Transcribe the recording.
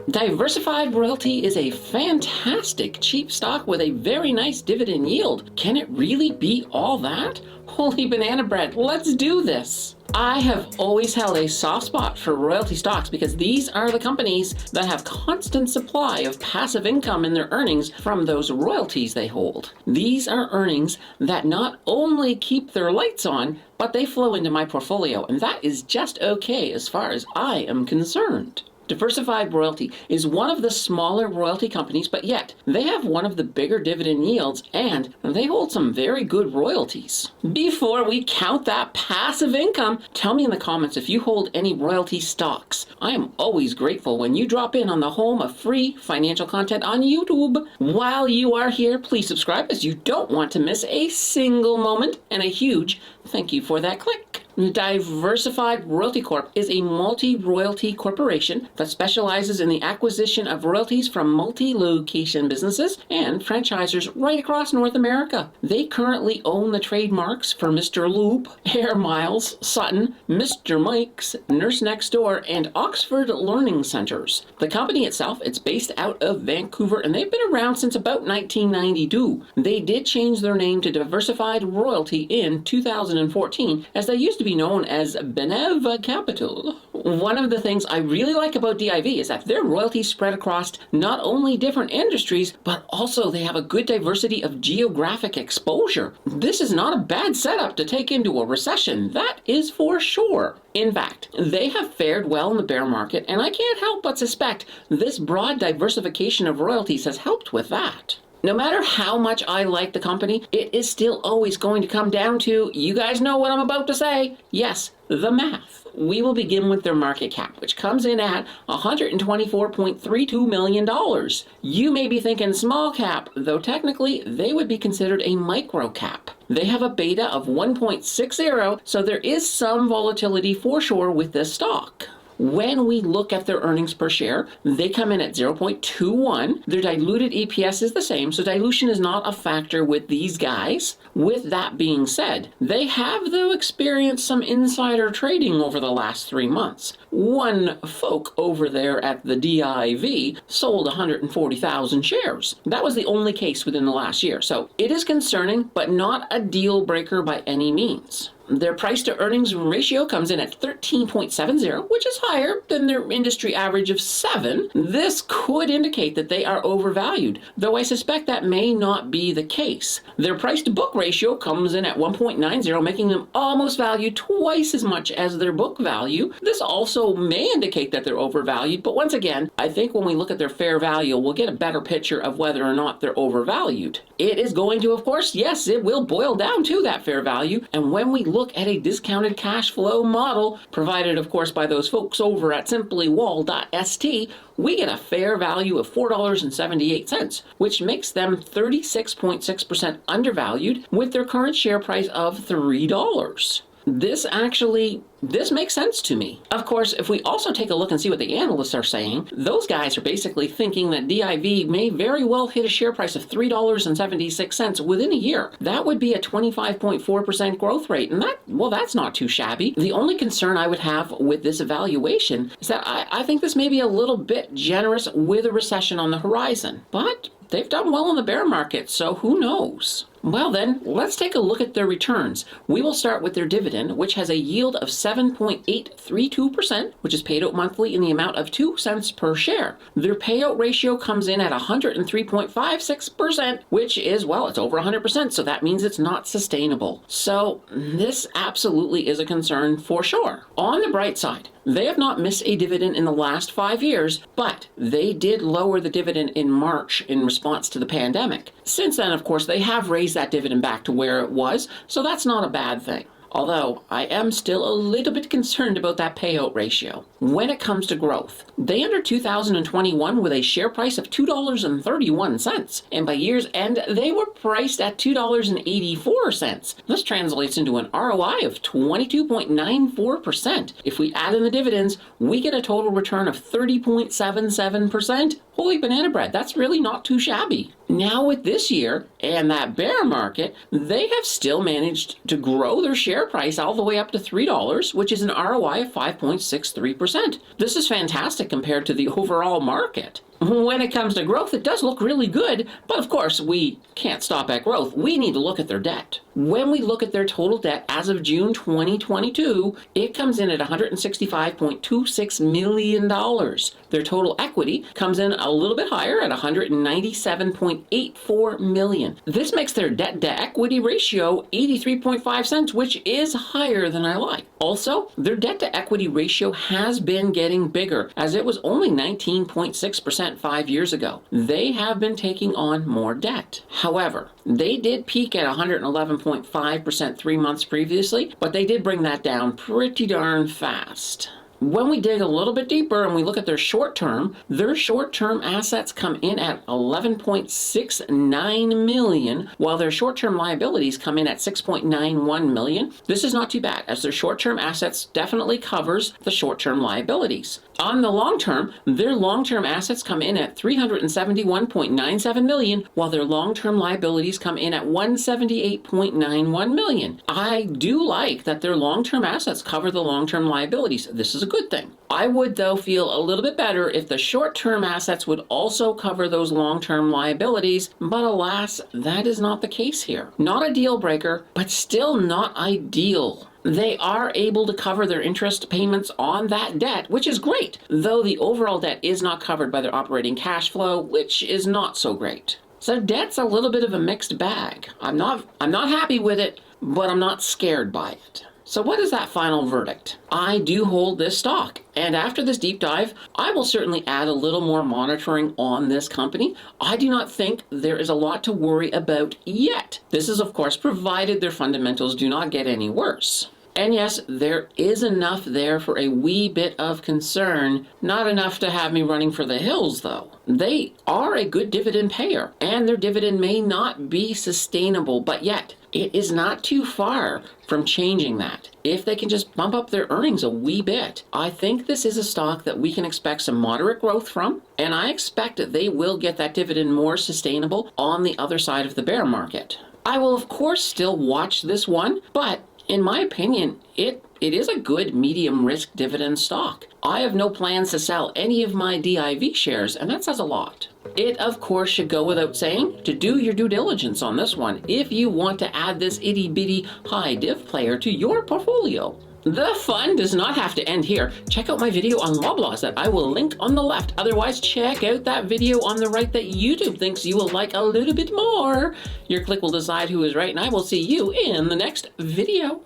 Diversified Royalty is a fantastic cheap stock with a very nice dividend yield. Can it really be all that? Holy banana bread, let's do this. I have always held a soft spot for royalty stocks because these are the companies that have constant supply of passive income in their earnings from those royalties they hold. These are earnings that not only keep their lights on, but they flow into my portfolio, and that is just okay as far as I am concerned. Diversified Royalty is one of the smaller royalty companies, but yet they have one of the bigger dividend yields and they hold some very good royalties. Before we count that passive income, tell me in the comments if you hold any royalty stocks. I am always grateful when you drop in on the home of free financial content on YouTube. While you are here, please subscribe as you don't want to miss a single moment, and a huge thank you for that click. Diversified Royalty Corp is a multi-royalty corporation that specializes in the acquisition of royalties from multi-location businesses and franchisors right across North America. They currently own the trademarks for Mr. Loop, Air Miles, Sutton, Mr. Mike's, Nurse Next Door, and Oxford Learning Centers. The company itself, it's based out of Vancouver, and they've been around since about 1992. They did change their name to Diversified Royalty in 2014, as they used to be known as Benev Capital. One of the things I really like about DIV is that their royalties spread across not only different industries, but also they have a good diversity of geographic exposure. This is not a bad setup to take into a recession, that is for sure. In fact, they have fared well in the bear market, and I can't help but suspect this broad diversification of royalties has helped with that. No matter how much I like the company, it is still always going to come down to, you guys know what I'm about to say, yes, the math. We will begin with their market cap, which comes in at $124.32 million. You may be thinking small cap, though technically they would be considered a micro cap. They have a beta of 1.60, so there is some volatility for sure with this stock. When we look at their earnings per share, they come in at 0.21. Their diluted EPS is the same, so dilution is not a factor with these guys. With that being said, they have, though, experienced some insider trading over the last 3 months. One folk over there at the DIV sold 140,000 shares. That was the only case within the last year, so it is concerning, but not a deal breaker by any means. Their price to earnings ratio comes in at 13.70, which is higher than their industry average of 7. This could indicate that they are overvalued, though I suspect that may not be the case. Their price to book ratio comes in at 1.90, making them almost valued twice as much as their book value. This also may indicate that they're overvalued, but once again, I think when we look at their fair value, we'll get a better picture of whether or not they're overvalued. It is going to, of course, yes, it will boil down to that fair value, and when we look at a discounted cash flow model, provided of course by those folks over at simplywall.st, we get a fair value of $4.78, which makes them 36.6% undervalued with their current share price of $3. This makes sense to me. Of course, if we also take a look and see what the analysts are saying, those guys are basically thinking that DIV may very well hit a share price of $3.76 within a year. That would be a 25.4% growth rate, and that's not too shabby. The only concern I would have with this evaluation is that I think this may be a little bit generous with a recession on the horizon, but they've done well in the bear market, so who knows? Well then, let's take a look at their returns. We will start with their dividend, which has a yield of 7.832%, which is paid out monthly in the amount of 2 cents per share. Their payout ratio comes in at 103.56%, which is, well, it's over 100%, so that means it's not sustainable. So this absolutely is a concern for sure. On the bright side, they have not missed a dividend in the last 5 years, but they did lower the dividend in March in response to the pandemic. Since then, of course, they have raised that dividend back to where it was, so that's not a bad thing. Although, I am still a little bit concerned about that payout ratio. When it comes to growth, they entered 2021 with a share price of $2.31, and by year's end, they were priced at $2.84. This translates into an ROI of 22.94%. If we add in the dividends, we get a total return of 30.77%. Holy banana bread, that's really not too shabby. Now with this year and that bear market, they have still managed to grow their share price all the way up to $3, which is an ROI of 5.63%. 2%. This is fantastic compared to the overall market. When it comes to growth, it does look really good, but of course, we can't stop at growth. We need to look at their debt. When we look at their total debt as of June 2022, it comes in at $165.26 million. Their total equity comes in a little bit higher at $197.84 million. This makes their debt-to-equity ratio 83.5 which is higher than I like. Also, their debt-to-equity ratio has been getting bigger, as it was only 19.6% 5 years ago. They have been taking on more debt. However, they did peak at 111.5% 3 months previously, but they did bring that down pretty darn fast. When we dig a little bit deeper and we look at their short-term assets come in at $11.69 million, while their short-term liabilities come in at $6.91 million. This is not too bad, as their short-term assets definitely covers the short-term liabilities. On the long term, their long-term assets come in at $371.97 million, while their long-term liabilities come in at $178.91 million. I do like that their long-term assets cover the long-term liabilities. This is a good thing. I would, though, feel a little bit better if the short-term assets would also cover those long-term liabilities, but alas, that is not the case here. Not a deal breaker, but still not ideal. They are able to cover their interest payments on that debt, which is great, though the overall debt is not covered by their operating cash flow, which is not so great. So debt's a little bit of a mixed bag. I'm not happy with it, but I'm not scared by it. So what is that final verdict? I do hold this stock, and after this deep dive, I will certainly add a little more monitoring on this company. I do not think there is a lot to worry about yet. This is, of course, provided their fundamentals do not get any worse. And yes, there is enough there for a wee bit of concern, not enough to have me running for the hills, though. They are a good dividend payer, and their dividend may not be sustainable, but yet it is not too far from changing that. If they can just bump up their earnings a wee bit, I think this is a stock that we can expect some moderate growth from, and I expect that they will get that dividend more sustainable on the other side of the bear market. I will, of course, still watch this one, but in my opinion, it is a good medium risk dividend stock. I have no plans to sell any of my DIV shares, and that says a lot. It, of course, should go without saying to do your due diligence on this one if you want to add this itty bitty high div player to your portfolio. The fun does not have to end here. Check out my video on Loblaws that I will link on the left. Otherwise, check out that video on the right that YouTube thinks you will like a little bit more. Your click will decide who is right, and I will see you in the next video.